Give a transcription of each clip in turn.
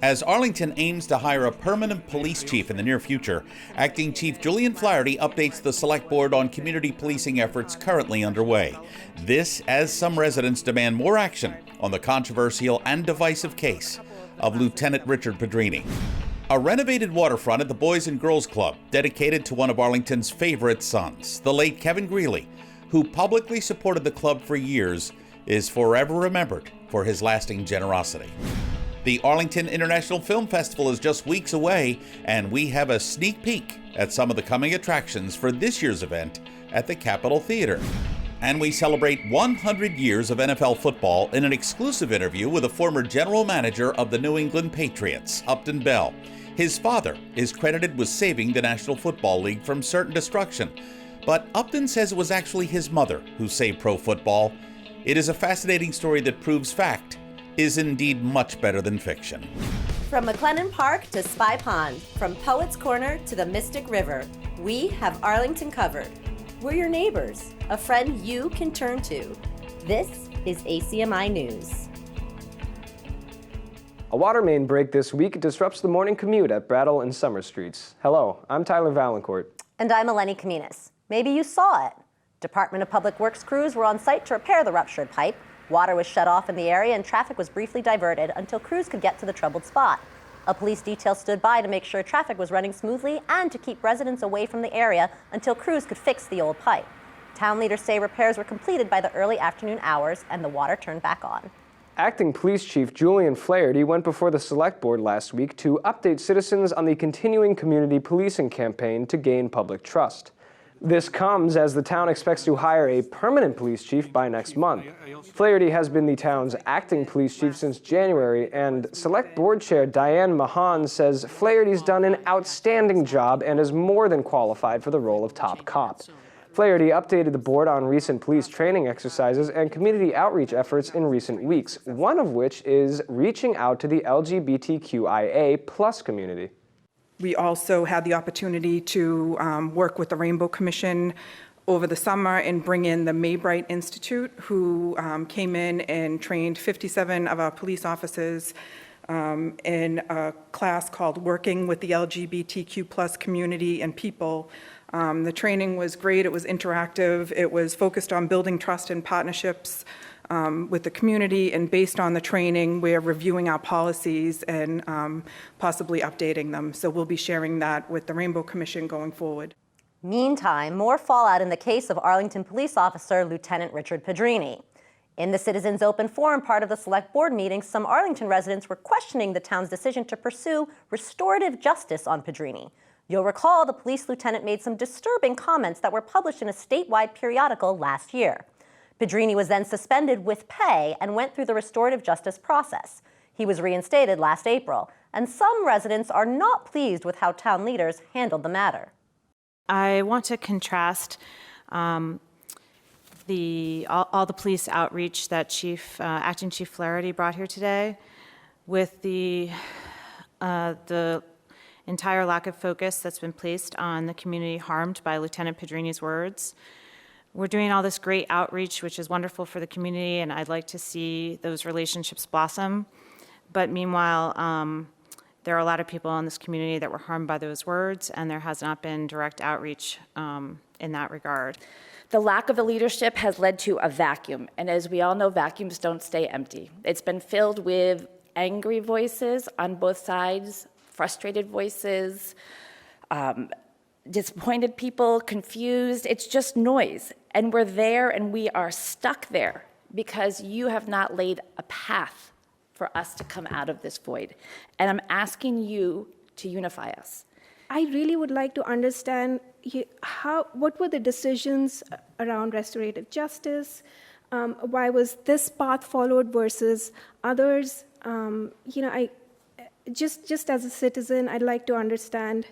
As Arlington aims to hire a permanent police chief in the near future, Acting Chief Juliann Flaherty updates the Select Board on community policing efforts currently underway. This as some residents demand more action on the controversial and divisive case of Lieutenant Richard Pedrini. A renovated waterfront at the Boys and Girls Club dedicated to one of Arlington's favorite sons, the late Kevin Greeley, who publicly supported the club for years, is forever remembered for his lasting generosity. The Arlington International Film Festival is just weeks away, and we have a sneak peek at some of the coming attractions for this year's event at the Capitol Theater. And we celebrate 100 years of NFL football in an exclusive interview with a former general manager of the New England Patriots, Upton Bell. His father is credited with saving the National Football League from certain destruction, but Upton says it was actually his mother who saved pro football. It is a fascinating story that proves fact is indeed much better than fiction. From McLennan Park to Spy Pond, from Poets Corner to the Mystic River, we have Arlington covered. We're your neighbors, a friend you can turn to. This is ACMi News. A water main break this week disrupts the morning commute at Brattle and Summer Streets. Hello, I'm Tyler Valancourt. And I'm Eleni Kaminas. Maybe you saw it. Department of Public Works crews were on site to repair the ruptured pipe. Water was shut off in the area and traffic was briefly diverted until crews could get to the troubled spot. A police detail stood by to make sure traffic was running smoothly and to keep residents away from the area until crews could fix the old pipe. Town leaders say repairs were completed by the early afternoon hours and the water turned back on. Acting Police Chief Juliann Flaherty went before the Select Board last week to update citizens on the continuing community policing campaign to gain public trust. This comes as the town expects to hire a permanent police chief by next month. Flaherty has been the town's acting police chief since January, and Select Board Chair Diane Mahan says Flaherty's done an outstanding job and is more than qualified for the role of top cop. Flaherty updated the board on recent police training exercises and community outreach efforts in recent weeks, one of which is reaching out to the LGBTQIA+ community. We also had the opportunity to work with the Rainbow Commission over the summer and bring in the Maybright Institute, who came in and trained 57 of our police officers in a class called Working with the LGBTQ+ Community and People. The training was great. It was interactive. It was focused on building trust and partnerships with the community, and based on the training, we're reviewing our policies and possibly updating them. So we'll be sharing that with the Rainbow Commission going forward. Meantime, more fallout in the case of Arlington police officer Lieutenant Richard Pedrini. In the Citizens Open Forum part of the Select Board meeting, some Arlington residents were questioning the town's decision to pursue restorative justice on Pedrini. You'll recall the police lieutenant made some disturbing comments that were published in a statewide periodical last year. Pedrini was then suspended with pay and went through the restorative justice process. He was reinstated last April, and some residents are not pleased with how town leaders handled the matter. I want to contrast all the police outreach that Acting Chief Flaherty brought here today with the entire lack of focus that's been placed on the community harmed by Lieutenant Pedrini's words. We're doing all this great outreach, which is wonderful for the community, and I'd like to see those relationships blossom. But meanwhile, there are a lot of people in this community that were harmed by those words, and there has not been direct outreach in that regard. The lack of the leadership has led to a vacuum, and as we all know, vacuums don't stay empty. It's been filled with angry voices on both sides, frustrated voices, disappointed people, confused. It's just noise. And we're there and we are stuck there because you have not laid a path for us to come out of this void. And I'm asking you to unify us. I really would like to understand what were the decisions around restorative justice? Why was this path followed versus others? Just as a citizen, I'd like to understand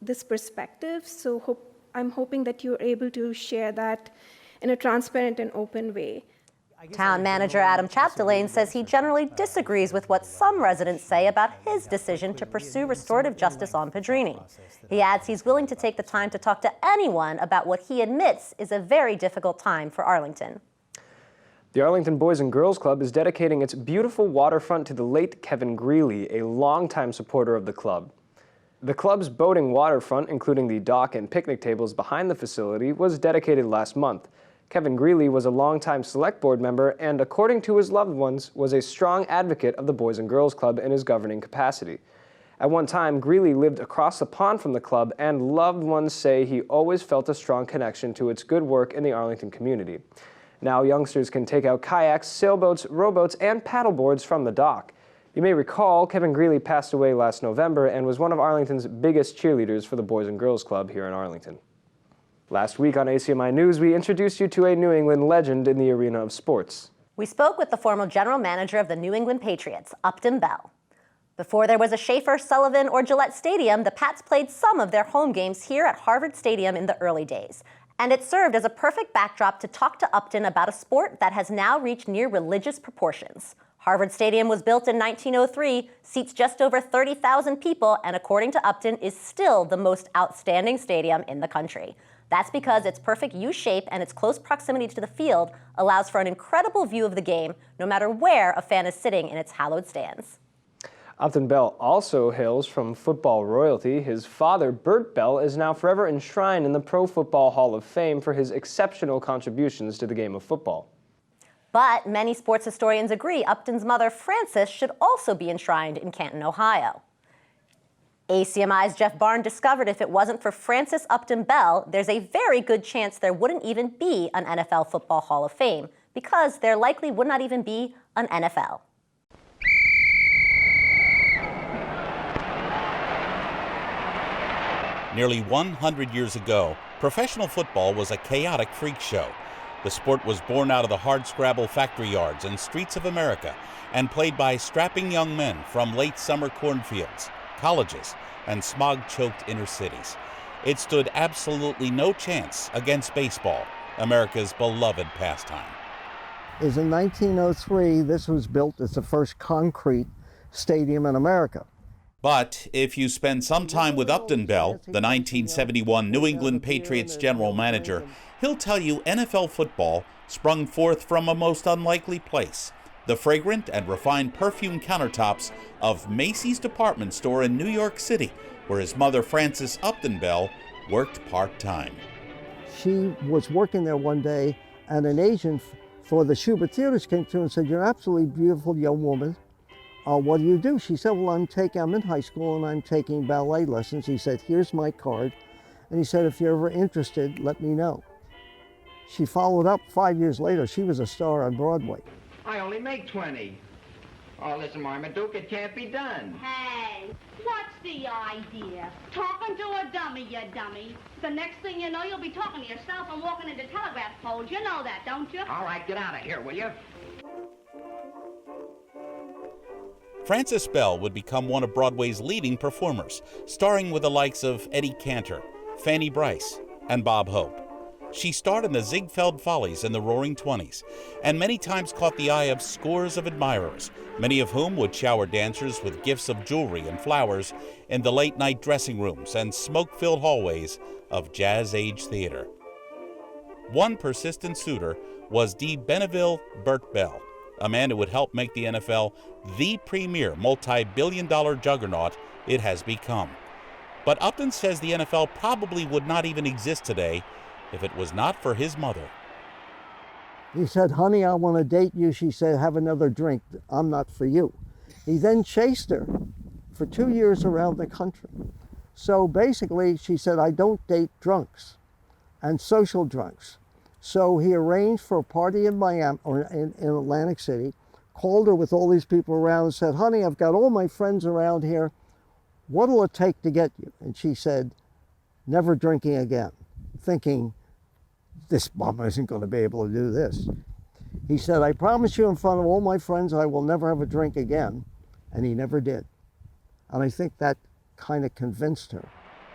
this perspective. So I'm hoping that you're able to share that in a transparent and open way. Town manager Adam Chapdelaine says he generally disagrees with what some residents say about his decision to pursue restorative justice on Pedrini. He adds he's willing to take the time to talk to anyone about what he admits is a very difficult time for Arlington. The Arlington Boys and Girls Club is dedicating its beautiful waterfront to the late Kevin Greeley, a longtime supporter of the club. The club's boating waterfront, including the dock and picnic tables behind the facility, was dedicated last month. Kevin Greeley was a longtime select board member and, according to his loved ones, was a strong advocate of the Boys and Girls Club in his governing capacity. At one time, Greeley lived across the pond from the club, and loved ones say he always felt a strong connection to its good work in the Arlington community. Now youngsters can take out kayaks, sailboats, rowboats, and paddleboards from the dock. You may recall Kevin Greeley passed away last November and was one of Arlington's biggest cheerleaders for the Boys and Girls Club here in Arlington. Last week on ACMi News, we introduced you to a New England legend in the arena of sports. We spoke with the former general manager of the New England Patriots, Upton Bell. Before there was a Schaefer, Sullivan, or Gillette Stadium, the Pats played some of their home games here at Harvard Stadium in the early days. And it served as a perfect backdrop to talk to Upton about a sport that has now reached near religious proportions. Harvard Stadium was built in 1903, seats just over 30,000 people, and according to Upton, is still the most outstanding stadium in the country. That's because its perfect U-shape and its close proximity to the field allows for an incredible view of the game, no matter where a fan is sitting in its hallowed stands. Upton Bell also hails from football royalty. His father, Bert Bell, is now forever enshrined in the Pro Football Hall of Fame for his exceptional contributions to the game of football. But many sports historians agree Upton's mother, Frances, should also be enshrined in Canton, Ohio. ACMi's Jeff Barn discovered if it wasn't for Frances Upton Bell, there's a very good chance there wouldn't even be an NFL Football Hall of Fame, because there likely would not even be an NFL. Nearly 100 years ago, professional football was a chaotic freak show. The sport was born out of the hardscrabble factory yards and streets of America and played by strapping young men from late summer cornfields, colleges, and smog-choked inner cities. It stood absolutely no chance against baseball, America's beloved pastime. Is in 1903, this was built as the first concrete stadium in America. But if you spend some time with Upton Bell, the 1971 New England Patriots general manager, he'll tell you NFL football sprung forth from a most unlikely place, the fragrant and refined perfume countertops of Macy's department store in New York City, where his mother, Frances Upton Bell, worked part-time. She was working there one day, and an agent for the Schubert Theaters came through and said, "You're an absolutely beautiful young woman. What do you do?" She said, "Well, I'm in high school and I'm taking ballet lessons." He said, "Here's my card." And he said, "If you're ever interested, let me know." She followed up 5 years later. She was a star on Broadway. I only make 20. Oh, listen, Marmaduke, it can't be done. Hey, what's the idea? Talking to a dummy, you dummy. The next thing you know, you'll be talking to yourself and walking into telegraph poles. You know that, don't you? All right, get out of here, will you? Frances Bell would become one of Broadway's leading performers, starring with the likes of Eddie Cantor, Fanny Brice, and Bob Hope. She starred in the Ziegfeld Follies in the Roaring Twenties, and many times caught the eye of scores of admirers, many of whom would shower dancers with gifts of jewelry and flowers in the late-night dressing rooms and smoke-filled hallways of jazz-age theater. One persistent suitor was de Benneville Bert Bell, a man who would help make the NFL the premier multi-billion-dollar juggernaut it has become. But Upton says the NFL probably would not even exist today if it was not for his mother. He said, "Honey, I want to date you." She said, "Have another drink. I'm not for you." He then chased her for 2 years around the country. So basically, she said, "I don't date drunks and social drunks." So he arranged for a party in Miami or in Atlantic City, called her with all these people around and said, "Honey, I've got all my friends around here. What'll it take to get you?" And she said, "Never drinking again," thinking, this bum isn't going to be able to do this. He said, "I promise you in front of all my friends I will never have a drink again." And he never did. And I think that kind of convinced her.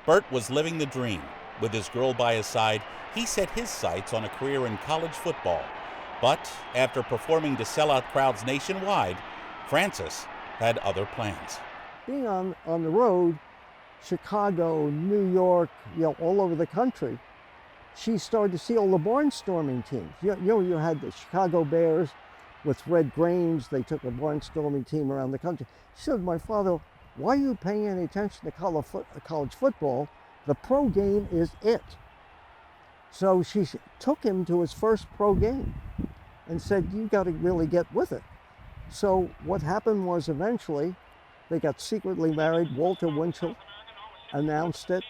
Bert was living the dream. With his girl by his side, he set his sights on a career in college football. But after performing to sellout crowds nationwide, Frances had other plans. Being on the road, Chicago, New York, all over the country, she started to see all the barnstorming teams. You had the Chicago Bears with Red Grange. They took a barnstorming team around the country. She said, my father, why are you paying any attention to college football? The pro game is it. So she took him to his first pro game and said, you got to really get with it. So what happened was eventually they got secretly married. Walter Winchell announced it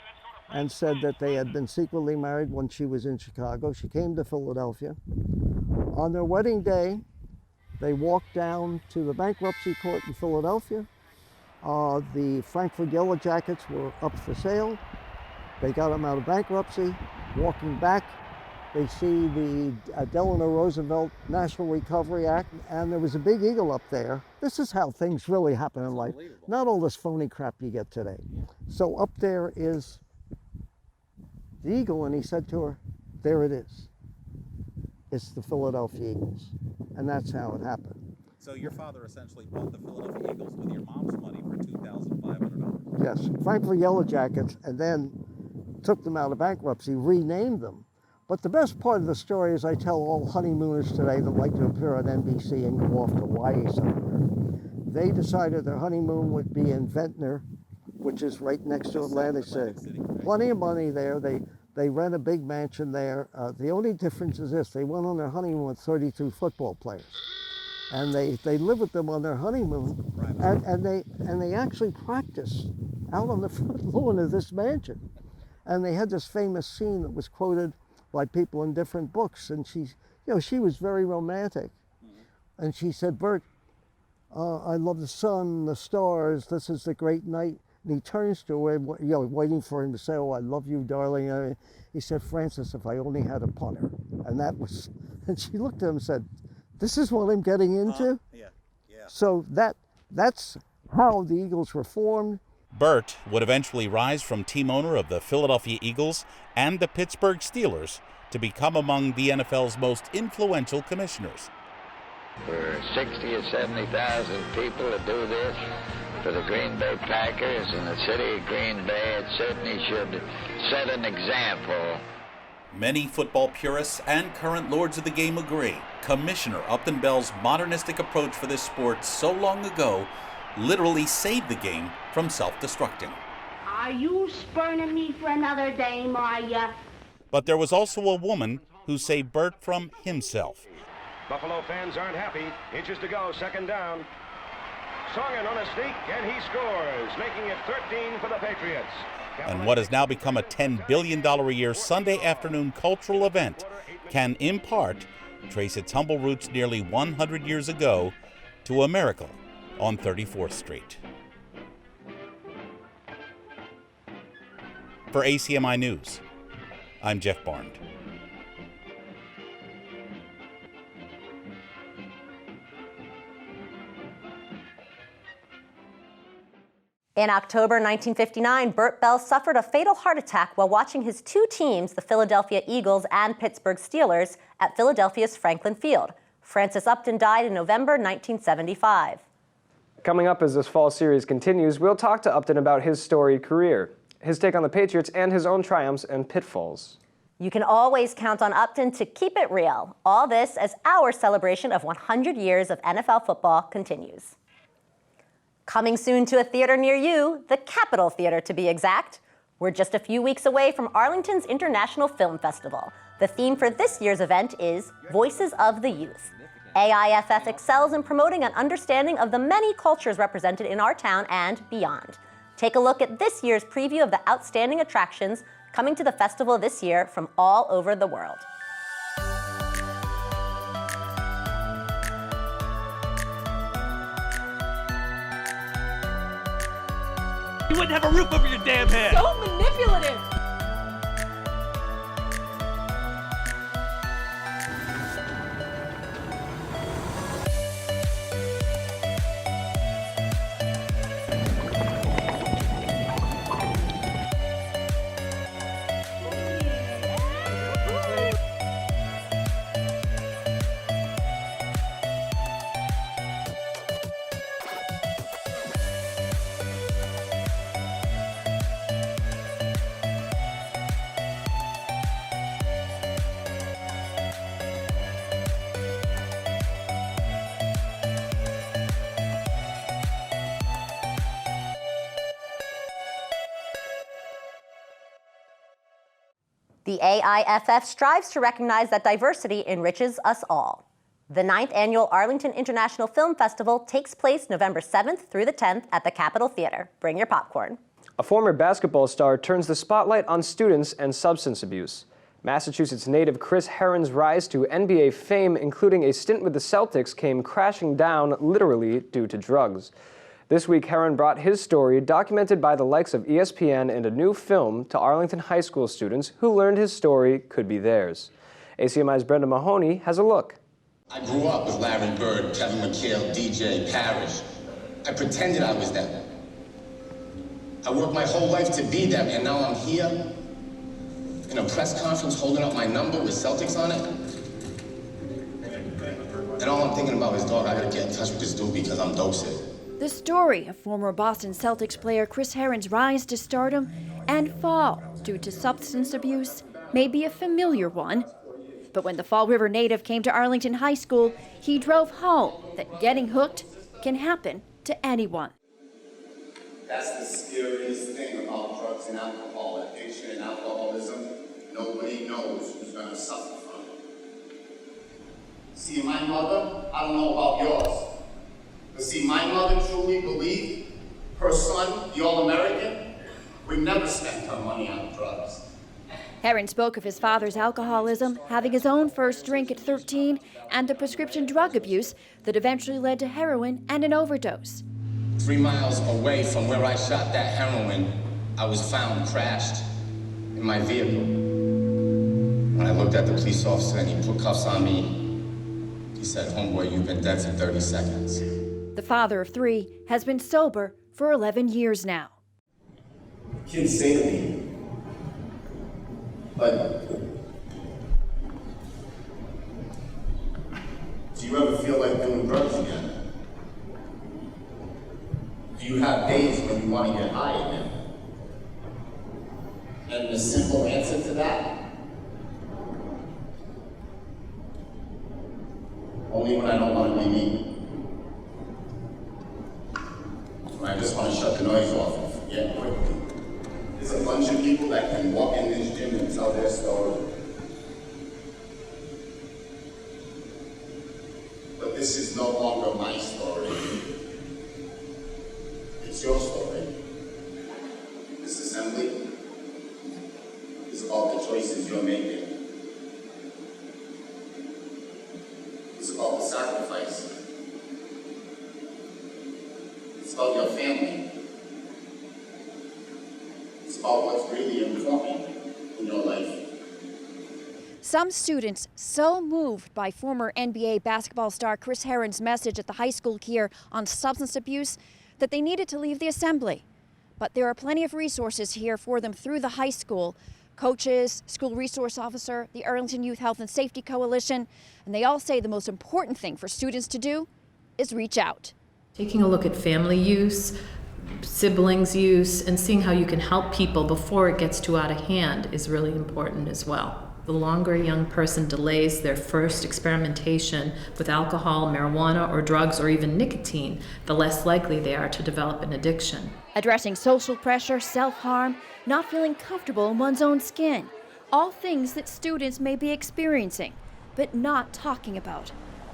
and said that they had been secretly married when she was in Chicago. She came to Philadelphia. On their wedding day, they walked down to the bankruptcy court in Philadelphia. The Frankfurt Yellow Jackets were up for sale. They got them out of bankruptcy. Walking back, they see the Delano Roosevelt National Recovery Act, and there was a big eagle up there. This is how things really happen in life. Not all this phony crap you get today. So up there is the eagle, and he said to her, there it is. It's the Philadelphia Eagles. And that's how it happened. So your father essentially bought the Philadelphia Eagles with your mom's money for $2,500. Yes, Frankfurt Yellow Jackets, and then took them out of bankruptcy, renamed them. But the best part of the story is I tell all honeymooners today that like to appear on NBC and go off to Hawaii somewhere. They decided their honeymoon would be in Ventnor, which is right next to Atlantic City. Plenty of money there. They rent a big mansion there. The only difference is this: they went on their honeymoon with 32 football players, and they live with them on their honeymoon, and they actually practice out on the front lawn of this mansion. And they had this famous scene that was quoted by people in different books, and she was very romantic. And she said, Bert, I love the sun, the stars, this is the great night. And he turns to her, waiting for him to say, oh, I love you, darling. He said, Francis, if I only had a punter. And she looked at him and said, this is what I'm getting into? Yeah. So that's how the Eagles were formed. Bert would eventually rise from team owner of the Philadelphia Eagles and the Pittsburgh Steelers to become among the NFL's most influential commissioners. For 60 or 70,000 people to do this for the Green Bay Packers and the city of Green Bay, it certainly should set an example. Many football purists and current lords of the game agree. Commissioner Upton Bell's modernistic approach for this sport so long ago literally saved the game from self-destructing. Are you spurning me for another dame, are ya? But there was also a woman who saved Bert from himself. Buffalo fans aren't happy. Inches to go, second down. Songen on a sneak, and he scores, making it 13 for the Patriots. And what has now become a $10 billion a year Sunday afternoon cultural event can, in part, trace its humble roots nearly 100 years ago to a miracle on 34th Street. For ACMi News, I'm Jeff Barnes. In October 1959, Bert Bell suffered a fatal heart attack while watching his two teams, the Philadelphia Eagles and Pittsburgh Steelers, at Philadelphia's Franklin Field. Francis Upton died in November 1975. Coming up as this fall series continues, we'll talk to Upton about his storied career, his take on the Patriots, and his own triumphs and pitfalls. You can always count on Upton to keep it real. All this as our celebration of 100 years of NFL football continues. Coming soon to a theater near you, the Capitol Theater to be exact. We're just a few weeks away from Arlington's International Film Festival. The theme for this year's event is Voices of the Youth. AIFF excels in promoting an understanding of the many cultures represented in our town and beyond. Take a look at this year's preview of the outstanding attractions coming to the festival this year from all over the world. You wouldn't have a roof over your damn head! So manipulative! The AIFF strives to recognize that diversity enriches us all. The 9th annual Arlington International Film Festival takes place November 7th through the 10th at the Capitol Theater. Bring your popcorn. A former basketball star turns the spotlight on students and substance abuse. Massachusetts native Chris Herren's rise to NBA fame, including a stint with the Celtics, came crashing down literally due to drugs. This week, Herren brought his story, documented by the likes of ESPN, and a new film to Arlington High School students who learned his story could be theirs. ACMi's Brenda Mahoney has a look. I grew up with Larry Bird, Kevin McHale, DJ, Parrish. I pretended I was them. I worked my whole life to be them, and now I'm here in a press conference holding up my number with Celtics on it. And all I'm thinking about is, dog, I gotta get in touch with this dude because I'm dope sick. The story of former Boston Celtics player Chris Herren's rise to stardom and fall due to substance abuse may be a familiar one. But when the Fall River native came to Arlington High School, he drove home that getting hooked can happen to anyone. That's the scariest thing about drugs and alcohol, addiction and alcoholism. Nobody knows who's gonna suffer from it. See, my mother, I don't know about yours, but see, my mother truly believed her son, the All-American, would never spend her money on drugs. Herren spoke of his father's alcoholism, having his own first drink at 13, and the prescription drug abuse that eventually led to heroin and an overdose. 3 miles away from where I shot that heroin, I was found crashed in my vehicle. When I looked at the police officer and he put cuffs on me, he said, "Homeboy, you've been dead for 30 seconds. The father of 3 has been sober for 11 years now. Kids say to me, but do you ever feel like doing drugs again? Do you have days when you want to get high again? And the simple answer to that, only when I don't want to be me. When I just want to shut the noise off and forget quickly. There's a bunch of people that can walk in this gym and tell their story. But this is no longer my story. It's your story. This assembly is about the choices you're making. It's about the sacrifice. It's about your family. It's about what's really important in your life. Some students so moved by former NBA basketball star Chris Herren's message at the high school here on substance abuse that they needed to leave the assembly. But there are plenty of resources here for them through the high school. Coaches, school resource officer, the Arlington Youth Health and Safety Coalition, and they all say the most important thing for students to do is reach out. Taking a look at family use, siblings use, and seeing how you can help people before it gets too out of hand is really important as well. The longer a young person delays their first experimentation with alcohol, marijuana, or drugs, or even nicotine, the less likely they are to develop an addiction. Addressing social pressure, self-harm, not feeling comfortable in one's own skin, all things that students may be experiencing, but not talking about.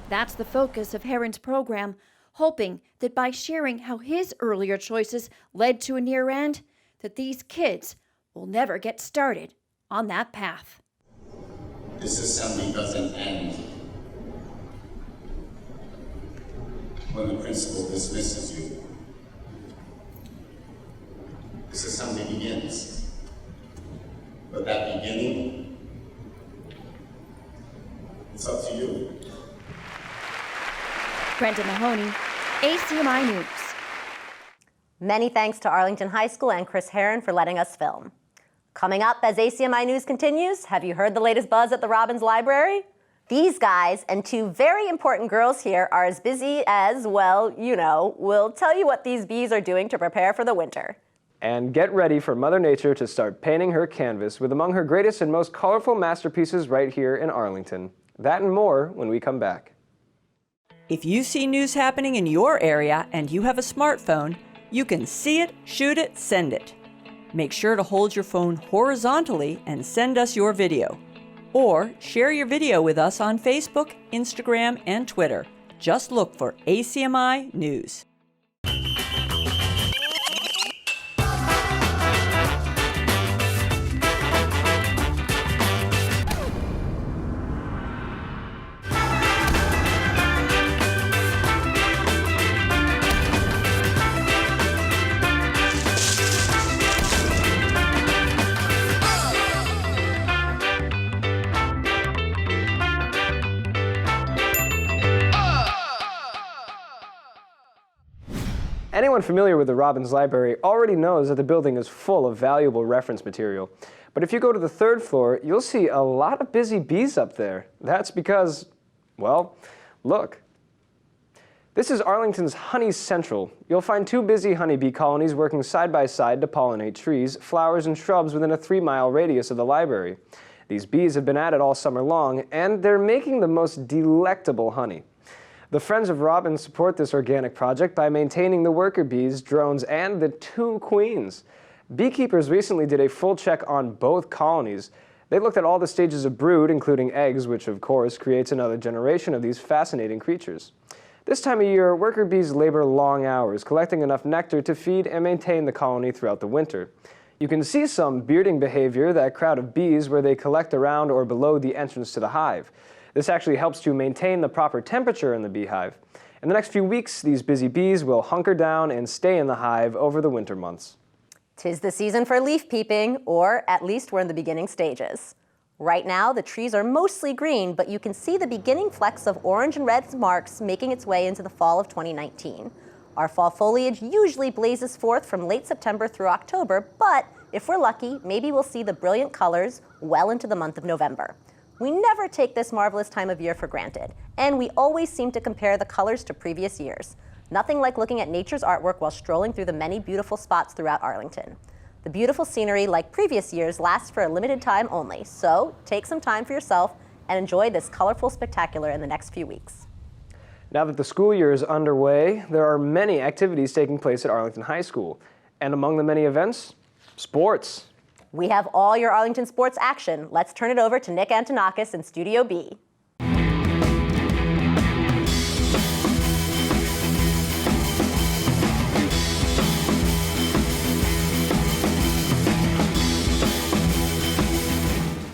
That's the focus of Herren's program, hoping that by sharing how his earlier choices led to a near end, that these kids will never get started on that path. This assembly doesn't end when the principal dismisses you. This assembly begins. But that beginning, it's up to you. Brenda Mahoney, ACMi News. Many thanks to Arlington High School and Chris Herren for letting us film. Coming up as ACMi News continues, have you heard the latest buzz at the Robbins Library? These guys and 2 very important girls here are as busy as, well, you know, we'll tell you what these bees are doing to prepare for the winter. And get ready for Mother Nature to start painting her canvas with among her greatest and most colorful masterpieces right here in Arlington. That and more when we come back. If you see news happening in your area and you have a smartphone, you can see it, shoot it, send it. Make sure to hold your phone horizontally and send us your video. Or share your video with us on Facebook, Instagram, and Twitter. Just look for ACMi News. Anyone familiar with the Robbins Library already knows that the building is full of valuable reference material. But if you go to the 3rd floor, you'll see a lot of busy bees up there. That's because, well, look. This is Arlington's Honey Central. You'll find 2 busy honeybee colonies working side by side to pollinate trees, flowers, and shrubs within a 3-mile radius of the library. These bees have been at it all summer long, and they're making the most delectable honey. The Friends of Robin support this organic project by maintaining the worker bees, drones, and the 2 queens. Beekeepers recently did a full check on both colonies. They looked at all the stages of brood, including eggs, which of course creates another generation of these fascinating creatures. This time of year, worker bees labor long hours, collecting enough nectar to feed and maintain the colony throughout the winter. You can see some bearding behavior, that crowd of bees where they collect around or below the entrance to the hive. This actually helps to maintain the proper temperature in the beehive. In the next few weeks, these busy bees will hunker down and stay in the hive over the winter months. 'Tis the season for leaf peeping, or at least we're in the beginning stages. Right now, the trees are mostly green, but you can see the beginning flecks of orange and red marks making its way into the fall of 2019. Our fall foliage usually blazes forth from late September through October, but if we're lucky, maybe we'll see the brilliant colors well into the month of November. We never take this marvelous time of year for granted, and we always seem to compare the colors to previous years. Nothing like looking at nature's artwork while strolling through the many beautiful spots throughout Arlington. The beautiful scenery, like previous years, lasts for a limited time only, so take some time for yourself and enjoy this colorful spectacular in the next few weeks. Now that the school year is underway, there are many activities taking place at Arlington High School. And among the many events, sports. We have all your Arlington sports action. Let's turn it over to Nick Antonakis in Studio B.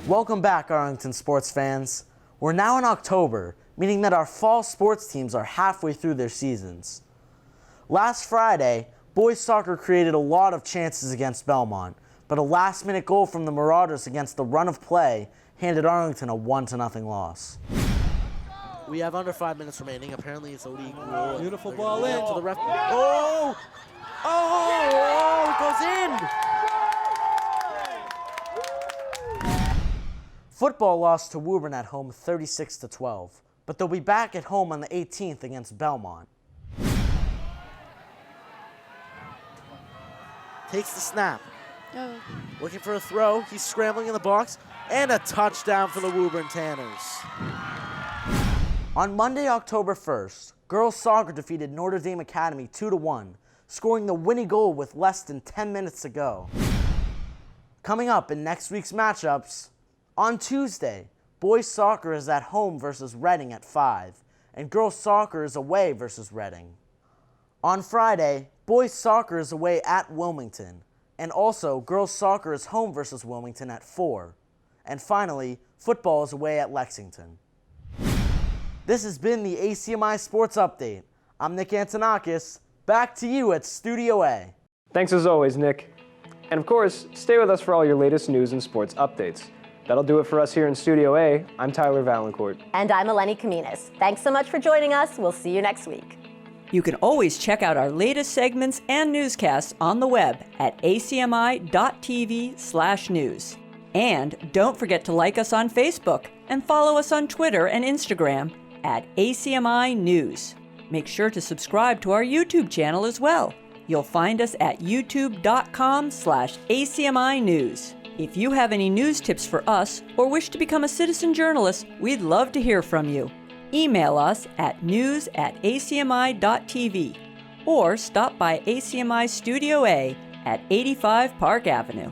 Welcome back, Arlington sports fans. We're now in October, meaning that our fall sports teams are halfway through their seasons. Last Friday, boys soccer created a lot of chances against Belmont, but a last-minute goal from the Marauders against the run of play handed Arlington a 1-0 loss. We have under 5 minutes remaining. Apparently it's a league rule. Beautiful ball in. To the ref. Oh! Oh! It goes in! Football lost to Woburn at home 36-12, but they'll be back at home on the 18th against Belmont. Takes the snap. Oh. Looking for a throw. He's scrambling in the box. And a touchdown for the Woburn Tanners. On Monday, October 1st, girls soccer defeated Notre Dame Academy 2-1, scoring the winning goal with less than 10 minutes to go. Coming up in next week's matchups, on Tuesday, boys soccer is at home versus Reading at 5, and girls soccer is away versus Reading. On Friday, boys soccer is away at Wilmington, and also girls soccer is home versus Wilmington at 4. And finally, football is away at Lexington. This has been the ACMi Sports Update. I'm Nick Antonakis. Back to you at Studio A. Thanks as always, Nick. And of course, stay with us for all your latest news and sports updates. That'll do it for us here in Studio A. I'm Tyler Valancourt. And I'm Eleni Kaminas. Thanks so much for joining us. We'll see you next week. You can always check out our latest segments and newscasts on the web at acmi.tv/news. And don't forget to like us on Facebook and follow us on Twitter and Instagram at ACMi News. Make sure to subscribe to our YouTube channel as well. You'll find us at youtube.com/ACMi News. If you have any news tips for us or wish to become a citizen journalist, we'd love to hear from you. Email us at news@acmi.tv or stop by ACMi Studio A at 85 Park Avenue.